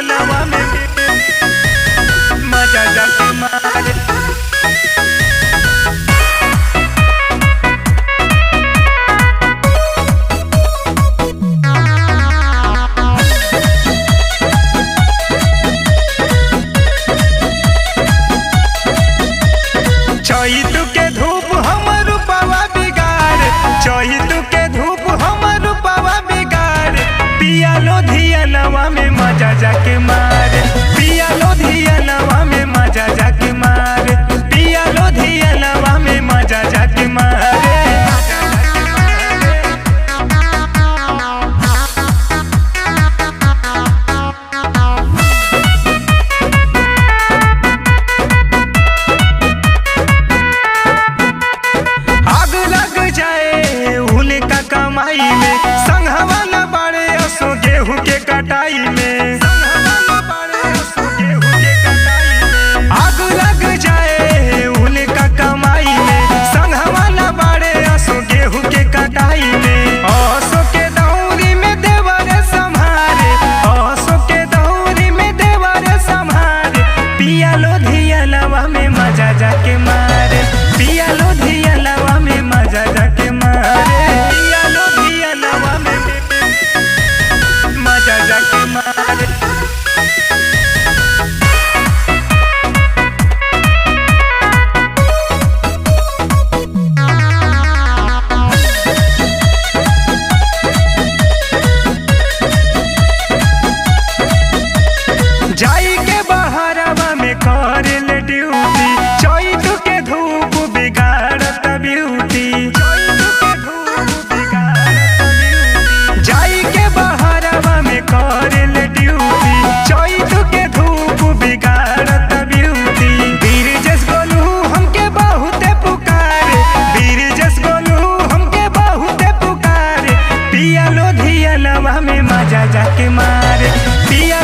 लुधियानवा में मजा जाके मारे। चैत के धूप हमर रूपवा बिगाड़, चैत के धूप हमर रूपवा बिगाड़, पिया लुधियानवा में मजा जाके मारे, पिया लुधियानवा में मजा जाके मारे, पिया लुधियानवा में मजा जाके मारे। कमाई में संघवा न बाड़े असो गेहूं के कटाई में, आग लग जाए उनका कमाई में, संघवा न बाड़े असो गेहूं के कटाई में। असो के दौरी में देवर संभारे, असो के दौरी में देवर संभारे, पिया लुधियानवा में मजा जाके मारे, पिया लुधियानवा में मजा जाके मारे, मजा जाके मारे। जाई के बहरवा में करेल ड्यूटी, चैत के धूप बिगाड़त ब्यूटी, जाई के बहरवा में करेल ड्यूटी, चैत के धूप बिगाड़त ब्यूटी। बीरजस गोलू हमके बहुते पुकारे, बीरजस गोलू हमके बहुते पुकारे, पिया लुधियानवा में मजा जाके मारे, पिया